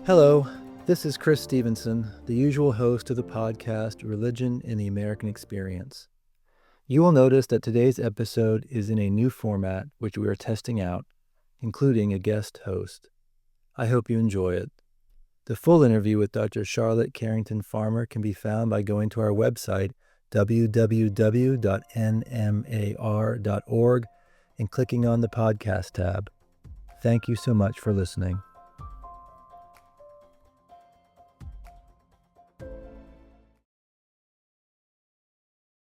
Hello, this is Chris Stevenson, the usual host of the podcast Religion in the American Experience. You will notice that today's episode is in a new format which we are testing out, including a guest host. I hope you enjoy it. The full interview with Dr. Charlotte Carrington-Farmer can be found by going to our website, www.nmar.org, and clicking on the podcast tab. Thank you so much for listening.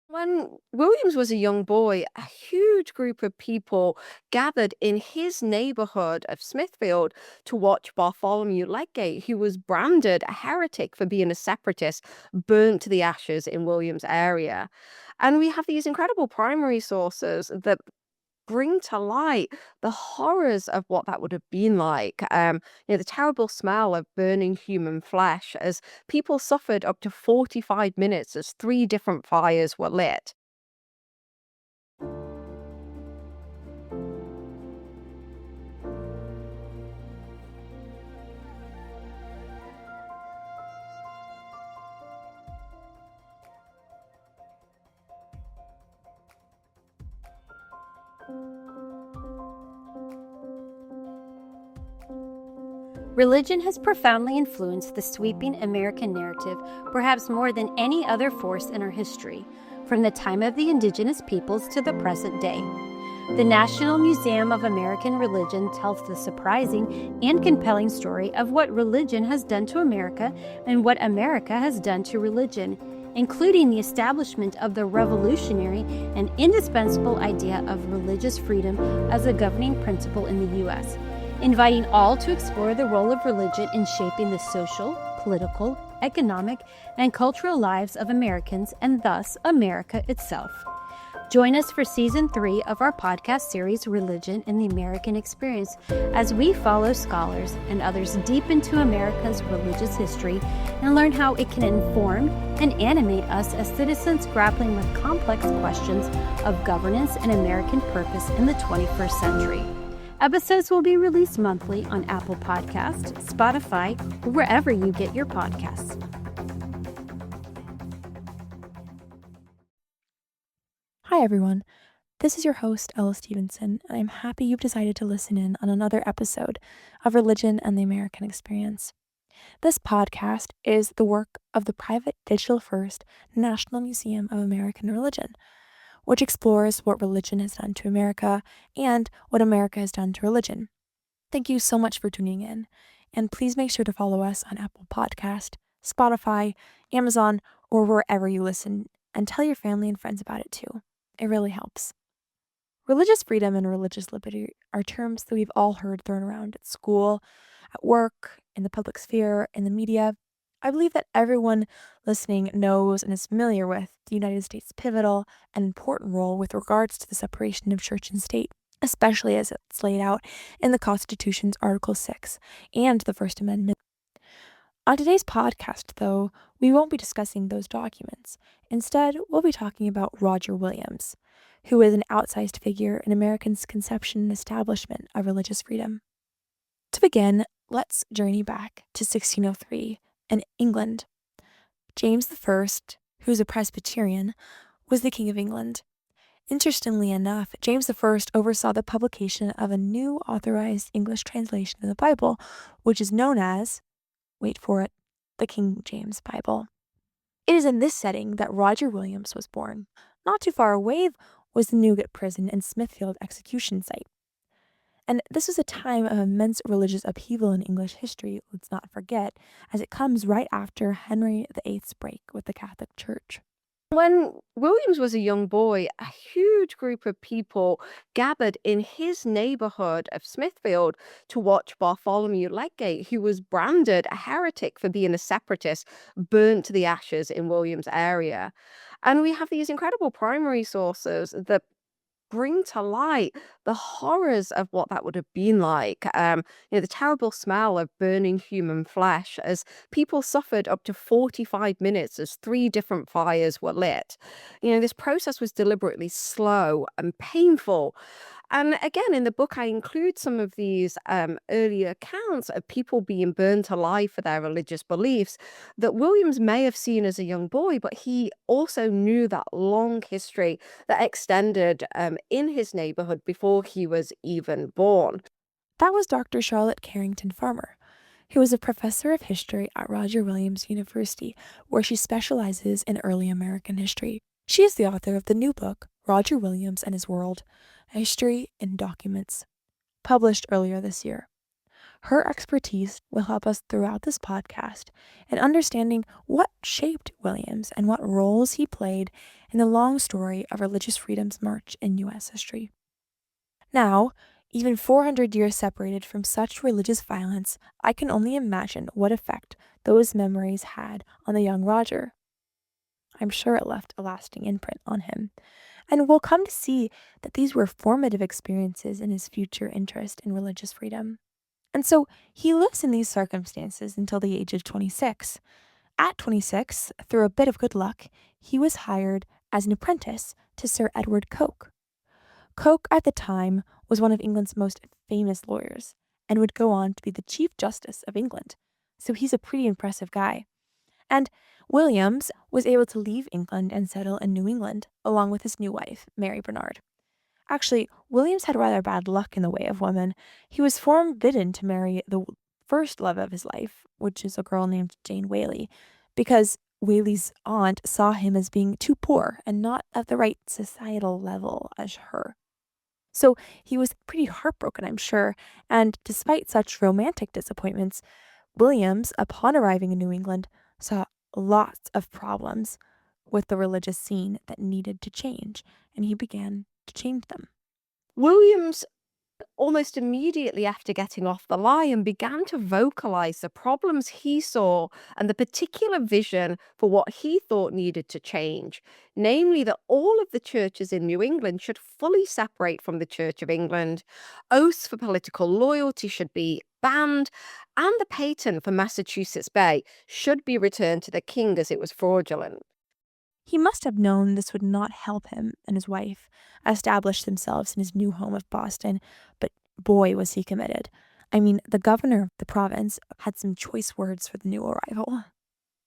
When Williams was a young boy, a huge group of people gathered in his neighborhood of Smithfield to watch Bartholomew Legate, who was branded a heretic for being a separatist, burnt to the ashes in Williams' area. And we have these incredible primary sources that bring to light the horrors of what that would have been like. The terrible smell of burning human flesh as people suffered up to 45 minutes as three different fires were lit. Religion has profoundly influenced the sweeping American narrative, perhaps more than any other force in our history, from the time of the indigenous peoples to the present day. The National Museum of American Religion tells the surprising and compelling story of what religion has done to America and what America has done to religion, including the establishment of the revolutionary and indispensable idea of religious freedom as a governing principle in the U.S., inviting all to explore the role of religion in shaping the social, political, economic, and cultural lives of Americans and thus America itself. Join us for Season 3 of our podcast series, Religion in the American Experience, as we follow scholars and others deep into America's religious history and learn how it can inform and animate us as citizens grappling with complex questions of governance and American purpose in the 21st century. Episodes will be released monthly on Apple Podcasts, Spotify, or wherever you get your podcasts. Hi, everyone. This is your host, Ella Stevenson, and I'm happy you've decided to listen in on another episode of Religion and the American Experience. This podcast is the work of the private digital-first National Museum of American Religion, which explores what religion has done to America and what America has done to religion. Thank you so much for tuning in, and please make sure to follow us on Apple Podcast, Spotify, Amazon, or wherever you listen, and tell your family and friends about it too. It really helps. Religious freedom and religious liberty are terms that we've all heard thrown around at school, at work, in the public sphere, in the media. I believe that everyone listening knows and is familiar with the United States' pivotal and important role with regards to the separation of church and state, especially as it's laid out in the Constitution's Article 6 and the First Amendment. On today's podcast, though, we won't be discussing those documents. Instead, we'll be talking about Roger Williams, who is an outsized figure in Americans' conception and establishment of religious freedom. To begin, let's journey back to 1603. In England. James I, who's a Presbyterian, was the King of England. Interestingly enough, James I oversaw the publication of a new authorized English translation of the Bible, which is known as, wait for it, the King James Bible. It is in this setting that Roger Williams was born. Not too far away was the Newgate Prison and Smithfield execution site. And this was a time of immense religious upheaval in English history, let's not forget, as it comes right after Henry VIII's break with the Catholic Church. When Williams was a young boy, a huge group of people gathered in his neighborhood of Smithfield to watch Bartholomew Legate, who was branded a heretic for being a separatist, burnt to the ashes in Williams' area. And we have these incredible primary sources that bring to light the horrors of what that would have been like. The terrible smell of burning human flesh as people suffered up to 45 minutes as three different fires were lit. This process was deliberately slow and painful. And again, in the book, I include some of these early accounts of people being burned alive for their religious beliefs that Williams may have seen as a young boy, but he also knew that long history that extended in his neighborhood before he was even born. That was Dr. Charlotte Carrington-Farmer, who was a professor of history at Roger Williams University, where she specializes in early American history. She is the author of the new book, Roger Williams and His World, A History in Documents, published earlier this year. Her expertise will help us throughout this podcast in understanding what shaped Williams and what roles he played in the long story of religious freedom's march in U.S. history. Now, even 400 years separated from such religious violence, I can only imagine what effect those memories had on the young Roger. I'm sure it left a lasting imprint on him, and we'll come to see that these were formative experiences in his future interest in religious freedom. And so he lives in these circumstances until the age of 26. At 26, through a bit of good luck, he was hired as an apprentice to Sir Edward Coke. Coke at the time was one of England's most famous lawyers and would go on to be the Chief Justice of England. So he's a pretty impressive guy. And Williams was able to leave England and settle in New England along with his new wife, Mary Bernard. Actually, Williams had rather bad luck in the way of women. He was forbidden to marry the first love of his life, which is a girl named Jane Whaley, because Whaley's aunt saw him as being too poor and not at the right societal level as her. So he was pretty heartbroken, I'm sure, and despite such romantic disappointments, Williams, upon arriving in New England, saw lots of problems with the religious scene that needed to change, and he began to change them. Williams, almost immediately after getting off the line, began to vocalize the problems he saw and the particular vision for what he thought needed to change, namely that all of the churches in New England should fully separate from the Church of England, oaths for political loyalty should be banned, and the patent for Massachusetts Bay should be returned to the king as it was fraudulent. He must have known this would not help him and his wife establish themselves in his new home of Boston, but boy, was he committed. I mean, the governor of the province had some choice words for the new arrival.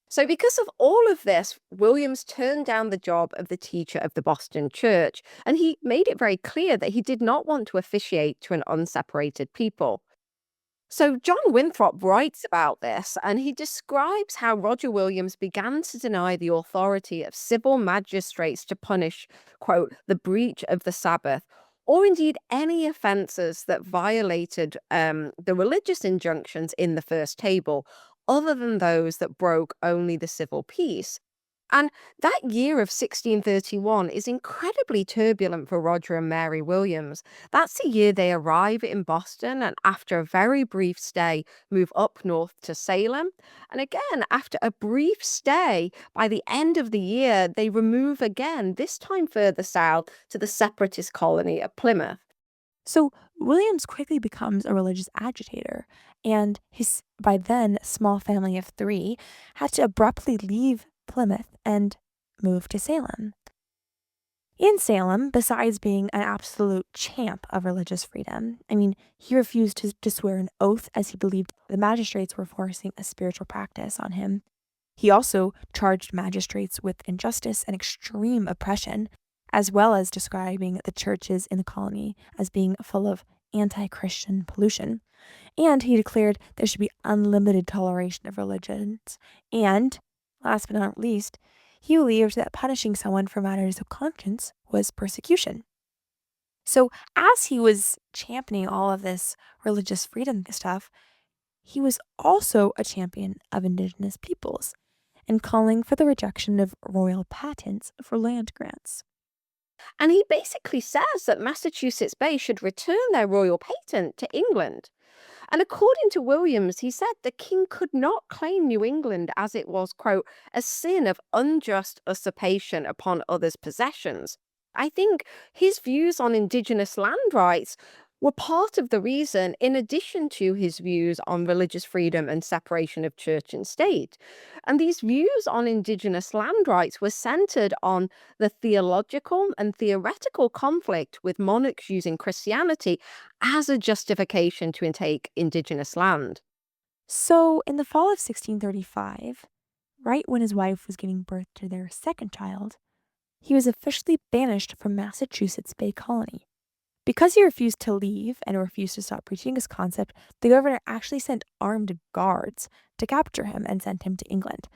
So, because of all of this, Williams turned down the job of the teacher of the Boston church, and he made it very clear that he did not want to officiate to an unseparated people. So John Winthrop writes about this, and he describes how Roger Williams began to deny the authority of civil magistrates to punish, quote, the breach of the Sabbath, or indeed any offenses that violated the religious injunctions in the first table, other than those that broke only the civil peace. And that year of 1631 is incredibly turbulent for Roger and Mary Williams. That's the year they arrive in Boston and, after a very brief stay, move up north to Salem. And again, after a brief stay, by the end of the year, they remove again, this time further south to the separatist colony of Plymouth. So Williams quickly becomes a religious agitator, and his, by then, small family of 3 had to abruptly leave Plymouth and move to Salem. In Salem, besides being an absolute champ of religious freedom, I mean, he refused to swear an oath as he believed the magistrates were forcing a spiritual practice on him. He also charged magistrates with injustice and extreme oppression, as well as describing the churches in the colony as being full of anti-Christian pollution. And he declared there should be unlimited toleration of religions, and last but not least, he believed that punishing someone for matters of conscience was persecution. So as he was championing all of this religious freedom stuff, he was also a champion of indigenous peoples and calling for the rejection of royal patents for land grants. And he basically says that Massachusetts Bay should return their royal patent to England. And according to Williams, he said the king could not claim New England as it was, quote, a sin of unjust usurpation upon others' possessions. I think his views on indigenous land rights were part of the reason, in addition to his views on religious freedom and separation of church and state. And these views on indigenous land rights were centered on the theological and theoretical conflict with monarchs using Christianity as a justification to take indigenous land. So, in the fall of 1635, right when his wife was giving birth to their second child, he was officially banished from Massachusetts Bay Colony. Because he refused to leave and refused to stop preaching his concept, the governor actually sent armed guards to capture him and send him to England.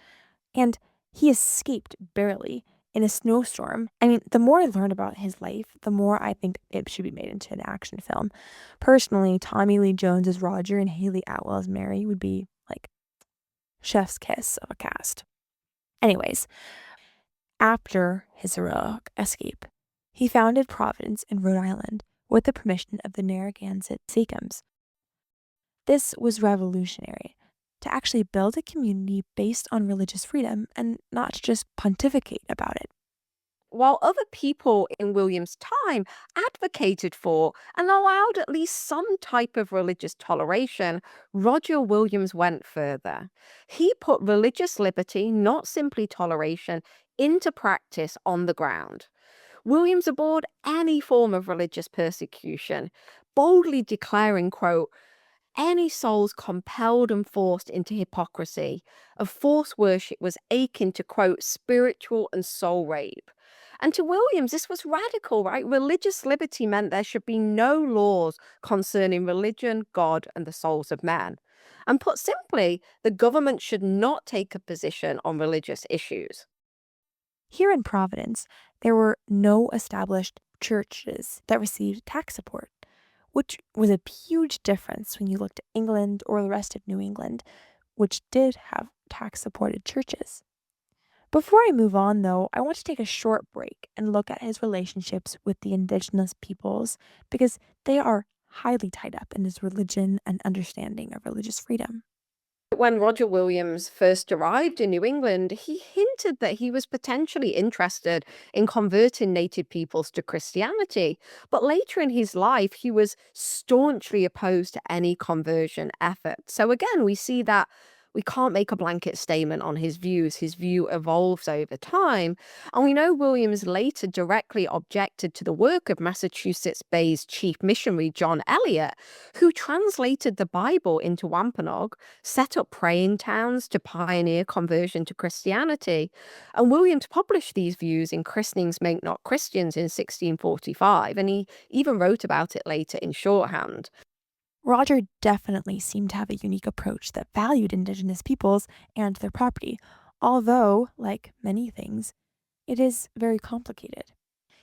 And he escaped barely in a snowstorm. I mean, the more I learn about his life, the more I think it should be made into an action film. Personally, Tommy Lee Jones as Roger and Haley Atwell as Mary would be like chef's kiss of a cast. Anyways, after his heroic escape, he founded Providence in Rhode Island with the permission of the Narragansett Sachems. This was revolutionary, to actually build a community based on religious freedom and not to just pontificate about it. While other people in William's time advocated for and allowed at least some type of religious toleration, Roger Williams went further. He put religious liberty, not simply toleration, into practice on the ground. Williams abhorred any form of religious persecution, boldly declaring, quote, any souls compelled and forced into hypocrisy of false worship was akin to, quote, spiritual and soul rape. And to Williams, this was radical, right? Religious liberty meant there should be no laws concerning religion, God, and the souls of men. And put simply, the government should not take a position on religious issues. Here in Providence, there were no established churches that received tax support, which was a huge difference when you looked at England or the rest of New England, which did have tax-supported churches. Before I move on, though, I want to take a short break and look at his relationships with the indigenous peoples because they are highly tied up in his religion and understanding of religious freedom. When Roger Williams first arrived in New England, he hinted that he was potentially interested in converting native peoples to Christianity. But later in his life, he was staunchly opposed to any conversion effort. So again, we see that we can't make a blanket statement on his views. His view evolves over time. And we know Williams later directly objected to the work of Massachusetts Bay's chief missionary, John Eliot, who translated the Bible into Wampanoag, set up praying towns to pioneer conversion to Christianity. And Williams published these views in Christenings Make Not Christians in 1645, and he even wrote about it later in shorthand. Roger definitely seemed to have a unique approach that valued indigenous peoples and their property, although, like many things, it is very complicated.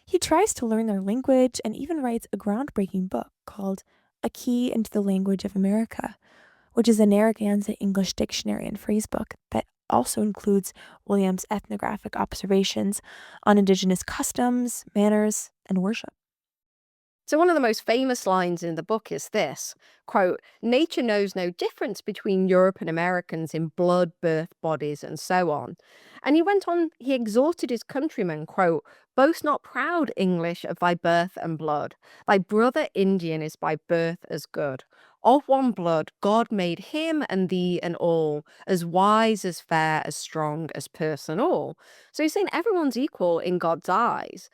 He tries to learn their language and even writes a groundbreaking book called A Key into the Language of America, which is a Narragansett English dictionary and phrasebook that also includes Williams' ethnographic observations on indigenous customs, manners, and worship. So one of the most famous lines in the book is this, quote, nature knows no difference between Europe and Americans in blood, birth, bodies, and so on. And he went on, he exhorted his countrymen, quote, boast not proud, English, of thy birth and blood. Thy brother Indian is by birth as good. Of one blood, God made him and thee and all, as wise, as fair, as strong, as person all. So he's saying everyone's equal in God's eyes.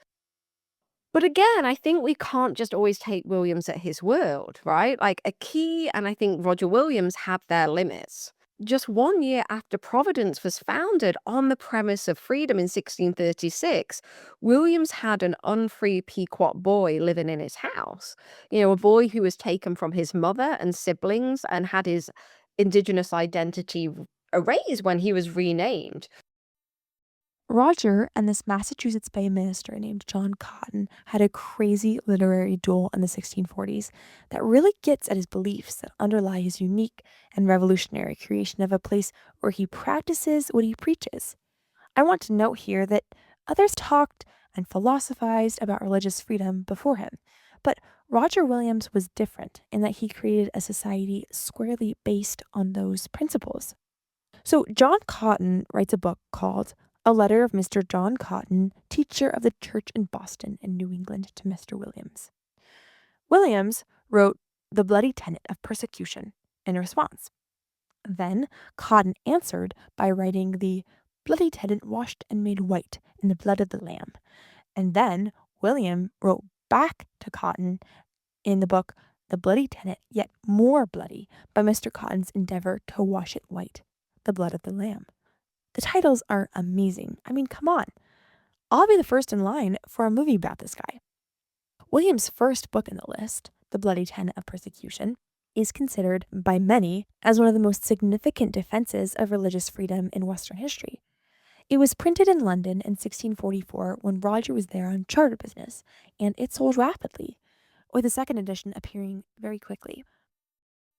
But again, I think we can't just always take Williams at his word, right? Like a key, and I think Roger Williams had their limits. Just 1 year after Providence was founded on the premise of freedom in 1636, Williams had an unfree Pequot boy living in his house. You know, a boy who was taken from his mother and siblings and had his indigenous identity erased when he was renamed. Roger and this Massachusetts Bay minister named John Cotton had a crazy literary duel in the 1640s that really gets at his beliefs that underlie his unique and revolutionary creation of a place where he practices what he preaches. I want to note here that others talked and philosophized about religious freedom before him, but Roger Williams was different in that he created a society squarely based on those principles. So John Cotton writes a book called A Letter of Mr. John Cotton, Teacher of the Church in Boston and New England, to Mr. Williams. Williams wrote The Bloody Tenet of Persecution in response. Then Cotton answered by writing the Bloody Tenet washed and made white in the blood of the Lamb. And then William wrote back to Cotton in the book The Bloody Tenet, Yet More Bloody, by Mr. Cotton's endeavor to wash it white, the blood of the Lamb. The titles are amazing. I mean, come on. I'll be the first in line for a movie about this guy. William's first book in the list, The Bloody Tenet of Persecution, is considered by many as one of the most significant defenses of religious freedom in Western history. It was printed in London in 1644 when Roger was there on charter business, and it sold rapidly, with a second edition appearing very quickly.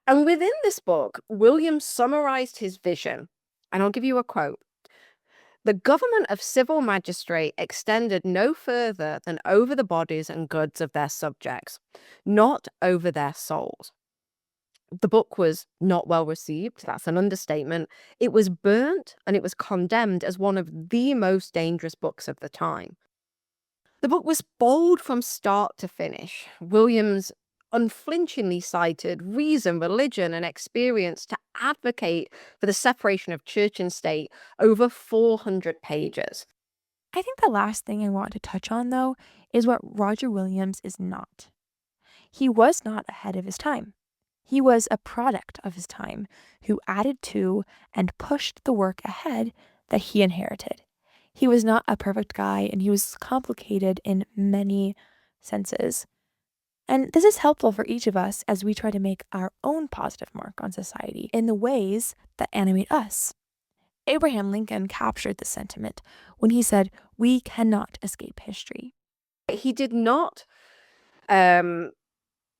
And within this book, William summarized his vision, and I'll give you a quote. The government of civil magistrate extended no further than over the bodies and goods of their subjects, not over their souls. The book was not well received. That's an understatement. It was burnt and it was condemned as one of the most dangerous books of the time. The book was bold from start to finish. Williams unflinchingly cited reason, religion, and experience to advocate for the separation of church and state over 400 pages. I think the last thing I want to touch on, though, is what Roger Williams is not. He was not ahead of his time. He was a product of his time who added to and pushed the work ahead that he inherited. He was not a perfect guy, and he was complicated in many senses. And this is helpful for each of us as we try to make our own positive mark on society in the ways that animate us. Abraham Lincoln captured this sentiment when he said, "We cannot escape history." He did not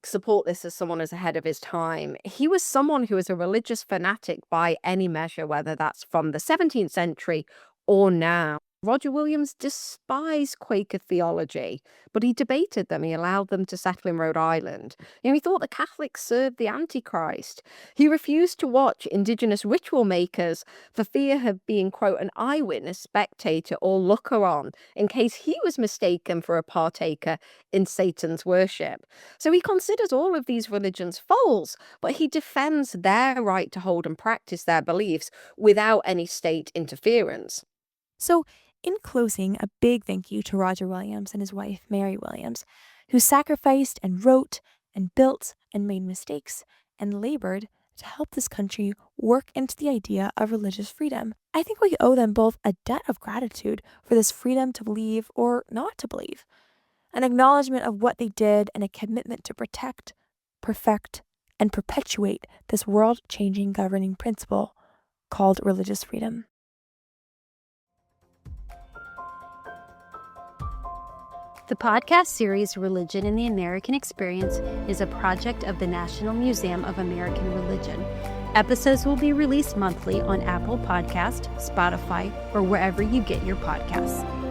support this as someone as ahead of his time. He was someone who was a religious fanatic by any measure, whether that's from the 17th century or now. Roger Williams despised Quaker theology, but he debated them. He allowed them to settle in Rhode Island. He thought the Catholics served the Antichrist. He refused to watch indigenous ritual makers for fear of being, quote, an eyewitness, spectator, or looker on in case he was mistaken for a partaker in Satan's worship. So he considers all of these religions false, but he defends their right to hold and practice their beliefs without any state interference. So, in closing, a big thank you to Roger Williams and his wife, Mary Williams, who sacrificed and wrote and built and made mistakes and labored to help this country work into the idea of religious freedom. I think we owe them both a debt of gratitude for this freedom to believe or not to believe, an acknowledgement of what they did, and a commitment to protect, perfect, and perpetuate this world-changing governing principle called religious freedom. The podcast series Religion in the American Experience is a project of the National Museum of American Religion. Episodes will be released monthly on Apple Podcast, Spotify, or wherever you get your podcasts.